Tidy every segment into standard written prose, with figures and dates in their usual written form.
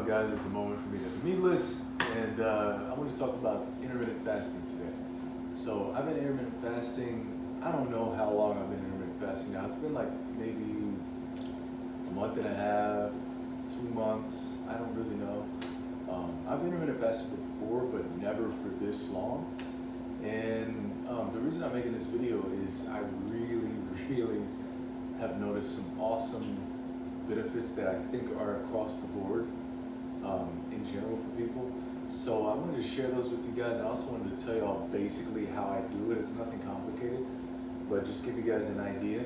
guys? It's a moment for me to be meatless, and I want to talk about intermittent fasting today. So I've been intermittent fasting. I don't know how long I've been intermittent fasting now. It's been like maybe a month and a half, 2 months. I don't really know. I've been intermittent fasting before, but never for this long. And the reason I'm making this video is I really have noticed some awesome benefits that I think are across the board in general for people. So I wanted to share those with you guys. I also wanted to tell you all basically how I do it. It's nothing complicated, but just give you guys an idea,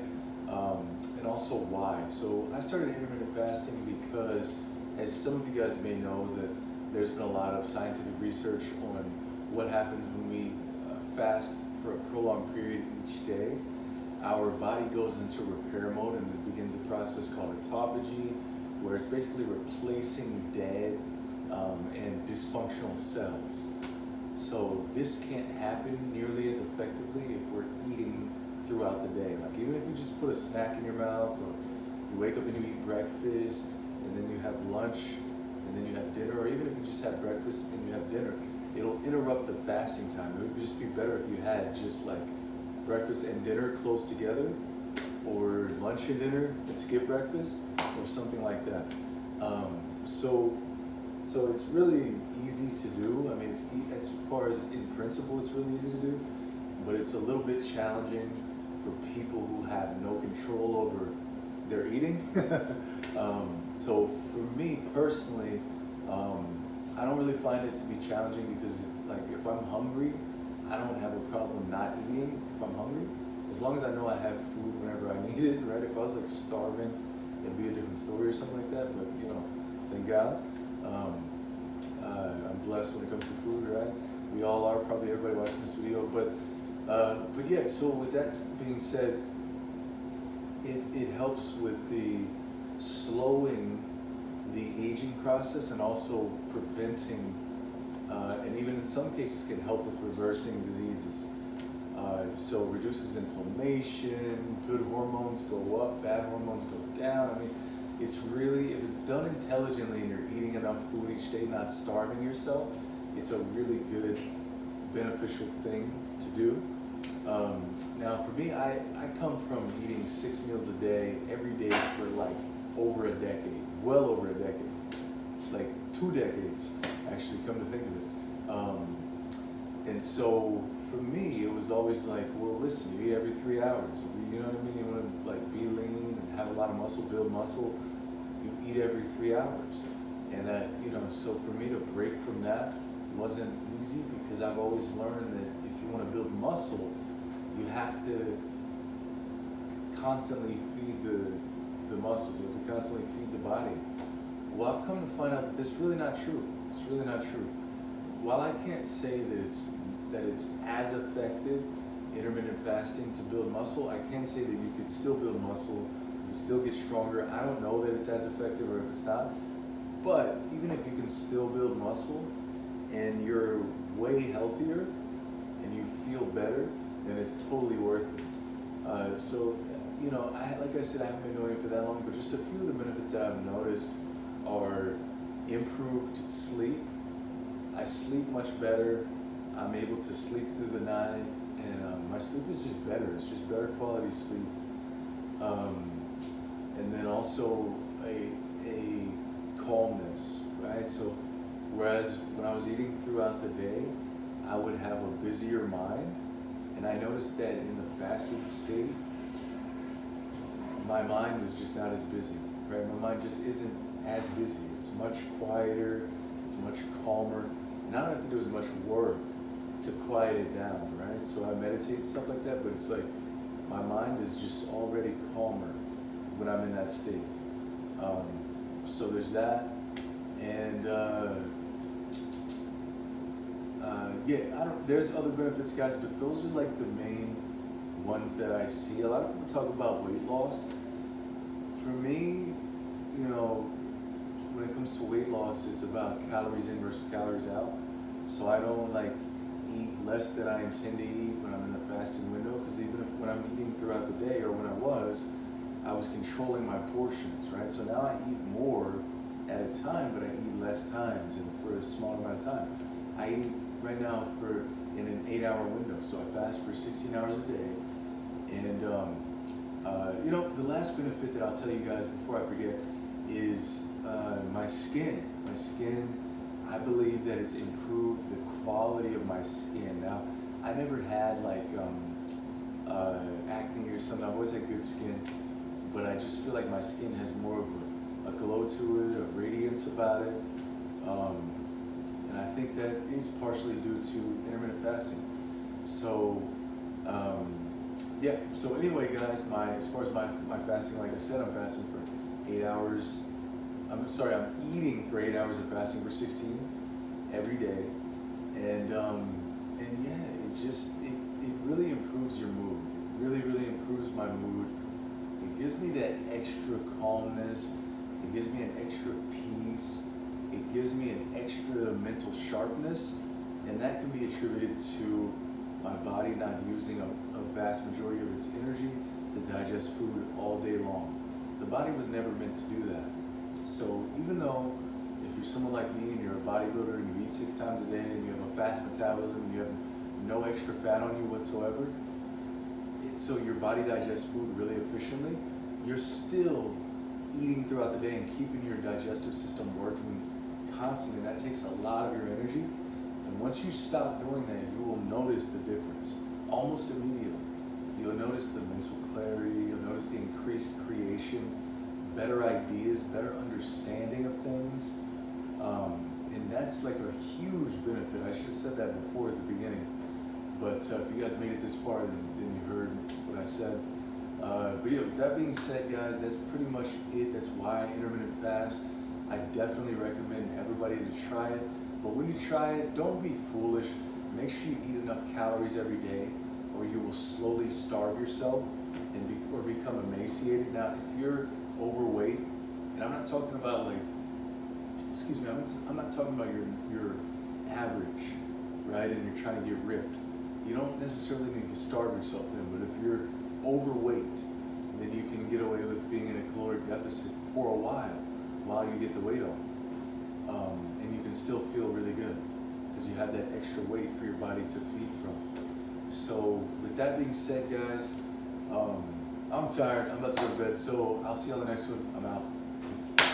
and also why. So I started intermittent fasting because, as some of you guys may know, that there's been a lot of scientific research on what happens when we fast for a prolonged period each day. Our body goes into repair mode and it begins a process called autophagy, where it's basically replacing dead and dysfunctional cells. So this can't happen nearly as effectively if we're eating throughout the day. Like, even if you just put a snack in your mouth, or you wake up and you eat breakfast, and then you have lunch, and then you have dinner, or even if you just have breakfast and you have dinner, it'll interrupt the fasting time. It would just be better if you had just like breakfast and dinner close together, or lunch and dinner and skip breakfast, or something like that. So it's really easy to do. I mean, as far as in principle, it's really easy to do, but it's a little bit challenging for people who have no control over their eating. So for me personally, I don't really find it to be challenging because, like, if I'm hungry, I don't have a problem not eating if I'm hungry, as long as I know I have food whenever I need it, right? If I was like starving, it'd be a different story or something like that, but thank God. I'm blessed when it comes to food, right? We all are, probably everybody watching this video, but yeah, so with that being said, it helps with the slowing the aging process, and also preventing, and even in some cases can help with reversing diseases. So reduces inflammation, good hormones go up, bad hormones go down. I mean, it's really, if it's done intelligently and you're eating enough food each day, not starving yourself, it's a really good, beneficial thing to do. Now for me, I come from eating 6 meals a day, every day for like over a decade, well over a decade, like 2 decades, actually, come to think of it. And so for me, it was always like, well, listen, you eat every 3 hours. You know what I mean? You want to like be lean and have a lot of muscle, build muscle. You eat every 3 hours. And that, so for me to break from that wasn't easy, because I've always learned that if you want to build muscle, you have to constantly feed the muscles. You have to constantly feed the body. Well, I've come to find out that that's really not true. It's really not true. While I can't say that it's as effective, intermittent fasting, to build muscle, I can say that you could still build muscle, you still get stronger. I don't know that it's as effective or if it's not, but even if you can still build muscle and you're way healthier and you feel better, then it's totally worth it. So, like I said, I haven't been doing it for that long, but just a few of the benefits that I've noticed are improved sleep. I sleep much better. I'm able to sleep through the night, and my sleep is just better. It's just better quality sleep. And then also a calmness, right? So whereas when I was eating throughout the day, I would have a busier mind, and I noticed that in the fasted state, my mind was just not as busy, right? My mind just isn't as busy. It's much quieter, it's much calmer, and I don't have to do as much work to quiet it down, right? So I meditate and stuff like that, but it's like my mind is just already calmer when I'm in that state. So there's that, and there's other benefits, guys, but those are like the main ones that I see. A lot of people talk about weight loss. For me, when it comes to weight loss, it's about calories in versus calories out. So I don't like eat less than I intend to eat when I'm in the fasting window, because even when I'm eating throughout the day, or when I was controlling my portions, right? So now I eat more at a time, but I eat less times and for a small amount of time. I eat right now for in an 8-hour window, so I fast for 16 hours a day. And you know, the last benefit that I'll tell you guys before I forget is my skin. My skin, I believe that it's improved the quality of my skin. Now, I never had like acne or something. I've always had good skin, but I just feel like my skin has more of a glow to it, a radiance about it. And I think that is partially due to intermittent fasting. So, yeah, so anyway, guys, as far as my fasting, like I said, I'm fasting for 8 hours. I'm eating for 8 hours and fasting for 16 every day. And yeah, it really improves your mood. It really improves my mood. It gives me that extra calmness. It gives me an extra peace. It gives me an extra mental sharpness, and that can be attributed to my body not using a vast majority of its energy to digest food all day long. The body was never meant to do that. So even though if you're someone like me and you're a bodybuilder and you eat 6 times a day and you have a fast metabolism and you have no extra fat on you whatsoever, so your body digests food really efficiently, you're still eating throughout the day and keeping your digestive system working constantly. That takes a lot of your energy. And once you stop doing that, you will notice the difference almost immediately. You'll notice the mental clarity, you'll notice the increased creation, better ideas, better understanding of things. And that's like a huge benefit. I should have said that before at the beginning. But if you guys made it this far, then you heard what I said. But yeah, with that being said, guys, that's pretty much it. That's why I intermittent fast. I definitely recommend everybody to try it. But when you try it, don't be foolish. Make sure you eat enough calories every day, or you will slowly starve yourself or become emaciated. Now, if you're overweight, and I'm not talking about like, excuse me, I'm not talking about your average, right? And you're trying to get ripped. You don't necessarily need to starve yourself then, but if you're overweight, then you can get away with being in a caloric deficit for a while you get the weight off. And you can still feel really good because you have that extra weight for your body to feed from. So with that being said, guys, I'm tired. I'm about to go to bed. So I'll see you on the next one. I'm out. Peace.